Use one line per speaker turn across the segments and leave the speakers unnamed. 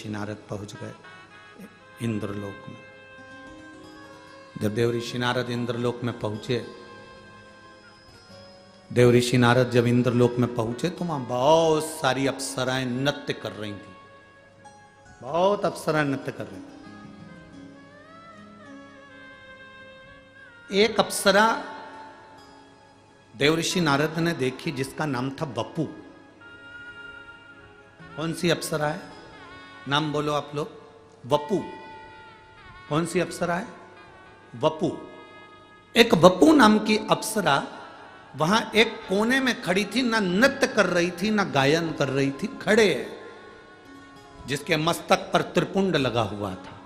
ऋषि नारद पहुंच गए इंद्रलोक में। जब देव ऋषि नारद इंद्रलोक में पहुंचे, देव ऋषि नारद जब इंद्रलोक में पहुंचे तो वहां बहुत सारी अप्सराएं नृत्य कर रही थी, बहुत अप्सराएं नृत्य कर रही थी। एक अप्सरा देव ऋषि नारद ने देखी जिसका नाम था वपु। कौन सी अप्सरा है? नाम बोलो आप लोग। वपु। कौन सी अप्सरा है? वपु। एक वपु नाम की अप्सरा वहां एक कोने में खड़ी थी, ना नृत्य कर रही थी ना गायन कर रही थी, खड़े, जिसके मस्तक पर त्रिपुंड लगा हुआ था।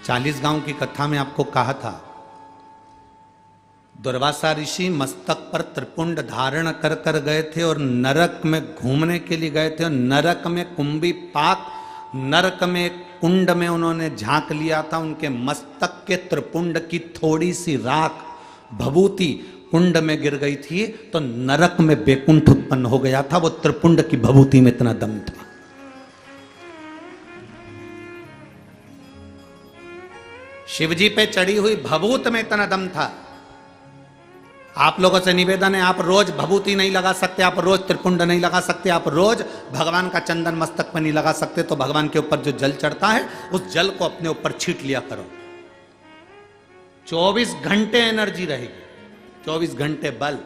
चालीस गांव की कथा में आपको कहा था, दुर्वासा ऋषि मस्तक पर त्रिपुंड धारण कर कर गए थे और नरक में घूमने के लिए गए थे। और नरक में कुंभी पाक, नरक में कुंड में उन्होंने झांक लिया था। उनके मस्तक के त्रिपुंड की थोड़ी सी राख भभूति कुंड में गिर गई थी तो नरक में बेकुंठ उत्पन्न हो गया था। वो त्रिपुंड की भभूति में इतना दम था। शिवजी पे चढ़ी हुई भभूत में इतना दम था। आप लोगों से निवेदन है, आप रोज भभूति नहीं लगा सकते, आप रोज त्रिपुंड नहीं लगा सकते, आप रोज भगवान का चंदन मस्तक पर नहीं लगा सकते, तो भगवान के ऊपर जो जल चढ़ता है उस जल को अपने ऊपर छीट लिया करो। 24 घंटे एनर्जी रहेगी, 24 घंटे बल।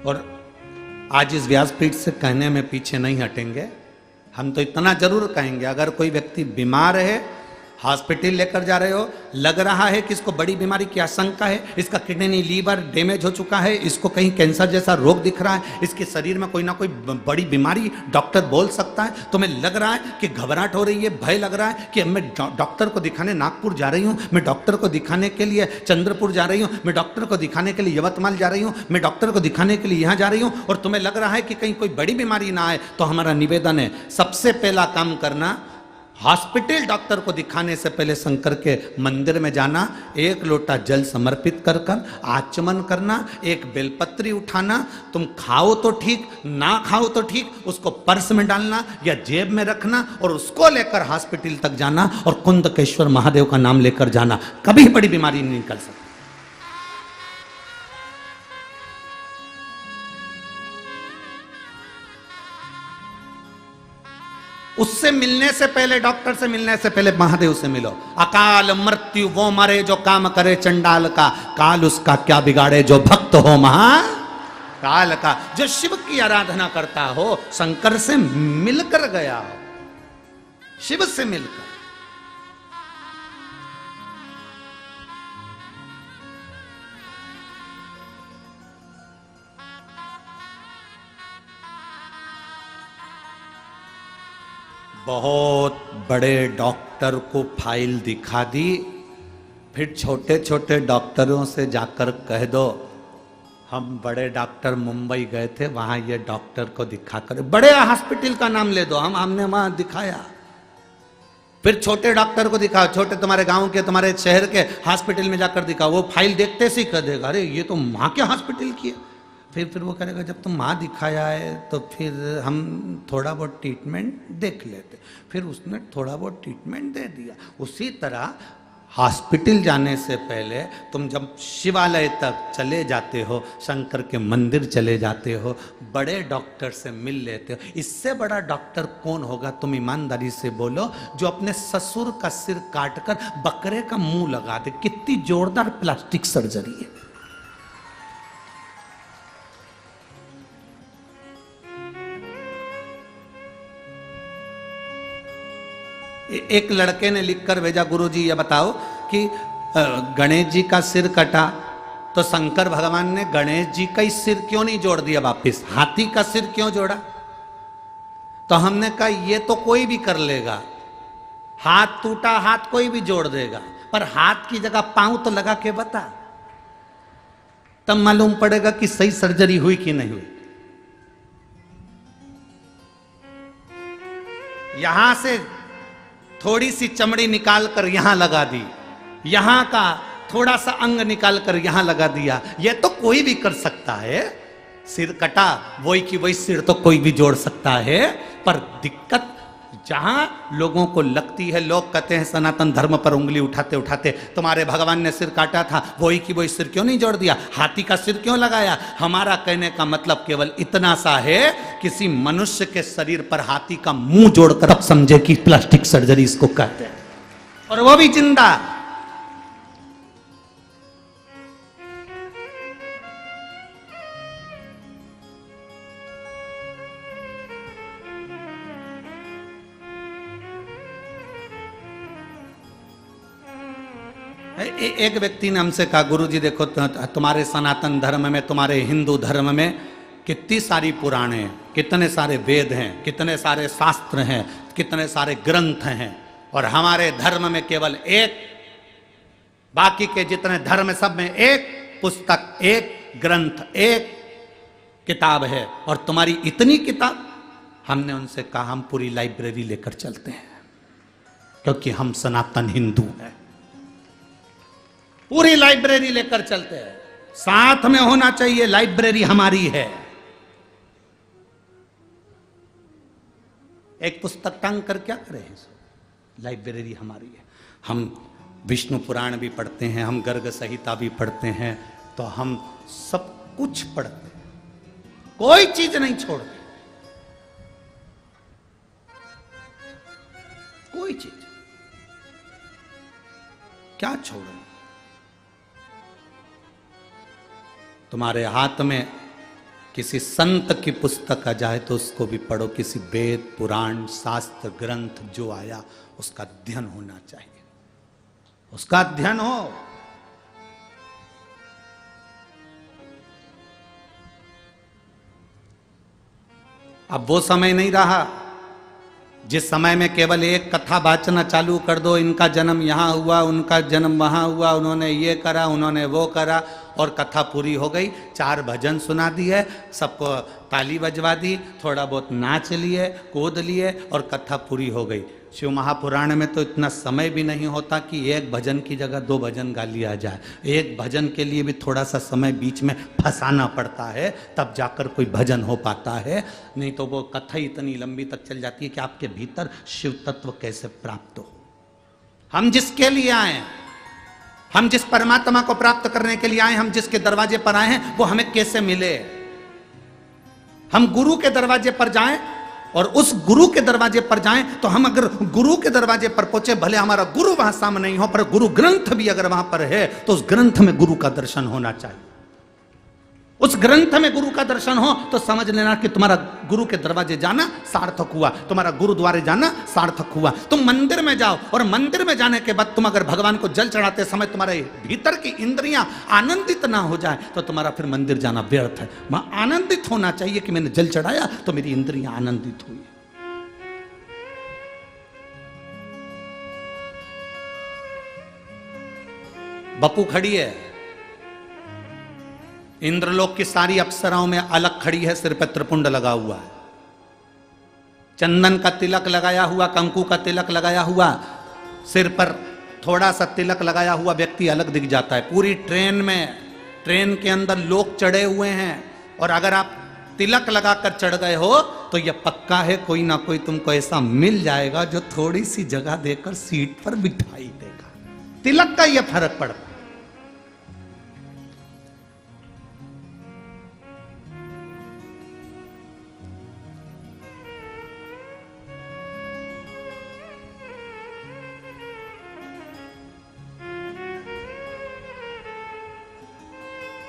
और आज इस व्यासपीठ से कहने में पीछे नहीं हटेंगे। हम तो इतना जरूर कहेंगे, अगर कोई व्यक्ति बीमार है, हॉस्पिटल लेकर जा रहे हो, लग रहा है कि इसको बड़ी बीमारी की आशंका है, इसका किडनी लीवर डैमेज हो चुका है, इसको कहीं कैंसर जैसा रोग दिख रहा है, इसके शरीर में कोई ना कोई बड़ी बीमारी डॉक्टर बोल सकता है, तुम्हें लग रहा है कि घबराहट हो रही है, भय लग रहा है कि मैं डॉक्टर को दिखाने नागपुर जा रही हूँ, मैं डॉक्टर को दिखाने के लिए चंद्रपुर जा रही हूँ, मैं डॉक्टर को दिखाने के लिए यवतमाल जा रही हूँ, मैं डॉक्टर को दिखाने के लिए यहाँ जा रही हूँ, और तुम्हें लग रहा है कि कहीं कोई बड़ी बीमारी ना आए, तो हमारा निवेदन है, सबसे पहला काम करना, हॉस्पिटल डॉक्टर को दिखाने से पहले शंकर के मंदिर में जाना, एक लोटा जल समर्पित कर कर आचमन करना, एक बेलपत्री उठाना, तुम खाओ तो ठीक, ना खाओ तो ठीक, उसको पर्स में डालना या जेब में रखना और उसको लेकर हॉस्पिटल तक जाना और कुंदकेश्वर महादेव का नाम लेकर जाना। कभी बड़ी बीमारी नहीं निकल सकती। उससे मिलने से पहले, डॉक्टर से मिलने से पहले महादेव से मिलो। अकाल मृत्यु वो मरे जो काम करे चंडाल का, काल उसका क्या बिगाड़े जो भक्त हो महा काल का। जो शिव की आराधना करता हो, शंकर से मिलकर गया हो, शिव से मिलकर। बहुत बड़े डॉक्टर को फाइल दिखा दी, फिर छोटे छोटे डॉक्टरों से जाकर कह दो हम बड़े डॉक्टर मुंबई गए थे, वहां ये डॉक्टर को दिखाकर, बड़े हॉस्पिटल का नाम ले दो, हमने वहां दिखाया। फिर छोटे डॉक्टर को दिखाओ, छोटे तुम्हारे गांव के, तुम्हारे शहर के हॉस्पिटल में जाकर दिखाओ। वो फाइल देखते से ही कह देगा अरे ये तो वहां के हॉस्पिटल की है। फिर वो करेगा जब तुम वहाँ दिखाया है तो फिर हम थोड़ा बहुत ट्रीटमेंट देख लेते। फिर उसने थोड़ा बहुत ट्रीटमेंट दे दिया। उसी तरह हॉस्पिटल जाने से पहले तुम जब शिवालय तक चले जाते हो, शंकर के मंदिर चले जाते हो, बड़े डॉक्टर से मिल लेते हो। इससे बड़ा डॉक्टर कौन होगा? तुम ईमानदारी से बोलो, जो अपने ससुर का सिर काटकर बकरे का मुंह लगा दे। कितनी जोरदार प्लास्टिक सर्जरी है। एक लड़के ने लिखकर भेजा, गुरुजी ये बताओ कि गणेश जी का सिर कटा तो शंकर भगवान ने गणेश जी का ही सिर क्यों नहीं जोड़ दिया वापिस, हाथी का सिर क्यों जोड़ा? तो हमने कहा ये तो कोई भी कर लेगा, हाथ टूटा हाथ कोई भी जोड़ देगा, पर हाथ की जगह पांव तो लगा के बता। तब मालूम पड़ेगा कि सही सर्जरी हुई कि नहीं हुई। यहां से थोड़ी सी चमड़ी निकाल कर यहां लगा दी, यहां का थोड़ा सा अंग निकाल कर यहां लगा दिया, यह तो कोई भी कर सकता है। सिर कटा, वही की वही सिर तो कोई भी जोड़ सकता है। पर दिक्कत जहां लोगों को लगती है, लोग कहते हैं सनातन धर्म पर उंगली उठाते उठाते, तुम्हारे भगवान ने सिर काटा था, वही की वही सिर क्यों नहीं जोड़ दिया, हाथी का सिर क्यों लगाया। हमारा कहने का मतलब केवल इतना सा है, किसी मनुष्य के शरीर पर हाथी का मुंह जोड़कर अब समझे कि प्लास्टिक सर्जरी इसको कहते हैं, और वो भी जिंदा। एक व्यक्ति ने हमसे कहा, गुरुजी देखो तुम्हारे सनातन धर्म में, तुम्हारे हिंदू धर्म में कितनी सारी पुराणे हैं, कितने सारे वेद हैं, कितने सारे शास्त्र हैं, कितने सारे ग्रंथ हैं, और हमारे धर्म में केवल एक, बाकी के जितने धर्म सब में एक पुस्तक, एक ग्रंथ, एक किताब है, और तुम्हारी इतनी किताब। हमने उनसे कहा हम पूरी लाइब्रेरी लेकर चलते हैं, क्योंकि हम सनातन हिंदू हैं। पूरी लाइब्रेरी लेकर चलते हैं, साथ में होना चाहिए, लाइब्रेरी हमारी है। एक पुस्तक टांग कर क्या करें, लाइब्रेरी हमारी है। हम विष्णु पुराण भी पढ़ते हैं, हम गर्ग संहिता भी पढ़ते हैं, तो हम सब कुछ पढ़ते हैं, कोई चीज नहीं छोड़ते, कोई चीज क्या छोड़े। तुम्हारे हाथ में किसी संत की पुस्तक आ जाए तो उसको भी पढ़ो, किसी वेद पुराण शास्त्र ग्रंथ जो आया उसका अध्ययन होना चाहिए, उसका अध्ययन हो। अब वो समय नहीं रहा जिस समय में केवल एक कथा वाचना चालू कर दो, इनका जन्म यहाँ हुआ, उनका जन्म वहाँ हुआ, उन्होंने ये करा, उन्होंने वो करा, और कथा पूरी हो गई। 4 भजन सुना दिए, सबको ताली बजवा दी, थोड़ा बहुत नाच लिए, कूद लिए, और कथा पूरी हो गई। शिव महापुराण में तो इतना समय भी नहीं होता कि एक भजन की जगह 2 भजन गा लिया जाए। एक भजन के लिए भी थोड़ा सा समय बीच में फंसाना पड़ता है, तब जाकर कोई भजन हो पाता है, नहीं तो वो कथा इतनी लंबी तक चल जाती है कि आपके भीतर शिव तत्व कैसे प्राप्त हो। हम जिसके लिए आए, हम जिस परमात्मा को प्राप्त करने के लिए आए, हम जिसके दरवाजे पर आए हैं, वो हमें कैसे मिले। हम गुरु के दरवाजे पर जाएं और उस गुरु के दरवाजे पर जाएं, तो हम अगर गुरु के दरवाजे पर पहुंचे, भले हमारा गुरु वहां सामने नहीं हो, पर गुरु ग्रंथ भी अगर वहां पर है, तो उस ग्रंथ में गुरु का दर्शन होना चाहिए। उस ग्रंथ में गुरु का दर्शन हो तो समझ लेना कि तुम्हारा गुरु के दरवाजे जाना सार्थक हुआ, तुम्हारा गुरुद्वारे जाना सार्थक हुआ। तुम मंदिर में जाओ, और मंदिर में जाने के बाद तुम अगर भगवान को जल चढ़ाते समय तुम्हारे भीतर की इंद्रियां आनंदित ना हो जाए, तो तुम्हारा फिर मंदिर जाना व्यर्थ है। वहां आनंदित होना चाहिए कि मैंने जल चढ़ाया तो मेरी इंद्रियां आनंदित हुई। बपू खड़ी है, इंद्रलोक की सारी अप्सराओं में अलग खड़ी है, सिर पर त्रिपुंड लगा हुआ है, चंदन का तिलक लगाया हुआ, कंकु का तिलक लगाया हुआ, सिर पर थोड़ा सा तिलक लगाया हुआ व्यक्ति अलग दिख जाता है। पूरी ट्रेन में, ट्रेन के अंदर लोग चढ़े हुए हैं, और अगर आप तिलक लगाकर चढ़ गए हो तो यह पक्का है कोई ना कोई तुमको ऐसा मिल जाएगा जो थोड़ी सी जगह देकर सीट पर बिठाई देगा। तिलक का यह फर्क पड़ता है।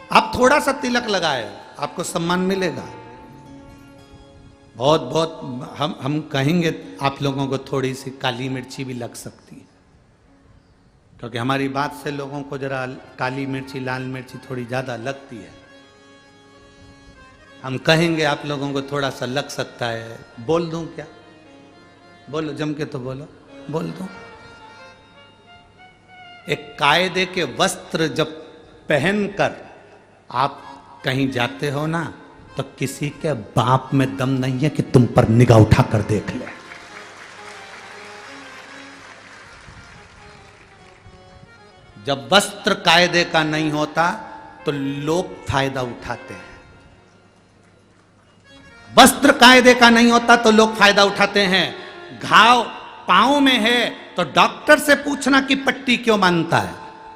आप थोड़ा सा तिलक लगाए, आपको सम्मान मिलेगा। बहुत बहुत हम कहेंगे आप लोगों को थोड़ी सी काली मिर्ची भी लग सकती है, क्योंकि हमारी बात से लोगों को जरा काली मिर्ची लाल मिर्ची थोड़ी ज़्यादा लगती है। हम कहेंगे आप लोगों को थोड़ा सा लग सकता है। बोल दूं क्या? बोलो, जम के तो बोलो, बोल दूं। एक कायदे के वस्त्र जब पहनकर आप कहीं जाते हो ना तो किसी के बाप में दम नहीं है कि तुम पर निगाह उठाकर देख ले। जब वस्त्र कायदे का नहीं होता तो लोग फायदा उठाते हैं। वस्त्र कायदे का नहीं होता तो लोग फायदा उठाते हैं। घाव पांव में है तो डॉक्टर से पूछना कि पट्टी क्यों बांधता है।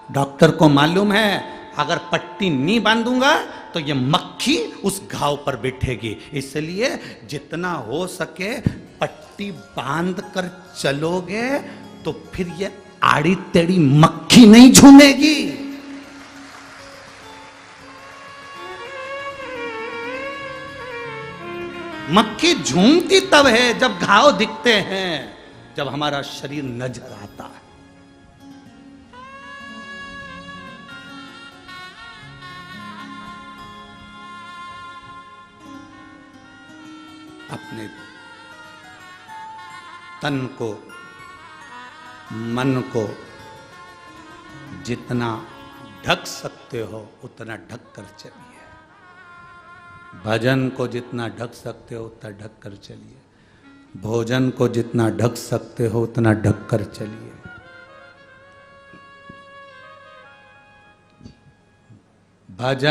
डॉक्टर को मालूम है अगर पट्टी नहीं बांधूंगा तो ये मक्खी उस घाव पर बैठेगी, इसलिए जितना हो सके पट्टी बांध कर चलोगे तो फिर ये आड़ी टेढ़ी मक्खी नहीं झूमेगी। मक्खी झूमती तब है जब घाव दिखते हैं, जब हमारा शरीर नजर आता है। अपने तन को, मन को जितना ढक सकते हो उतना ढक कर चलिए। भजन को जितना ढक सकते हो उतना ढक कर चलिए। भोजन को जितना ढक सकते हो उतना ढक कर चलिए। भजन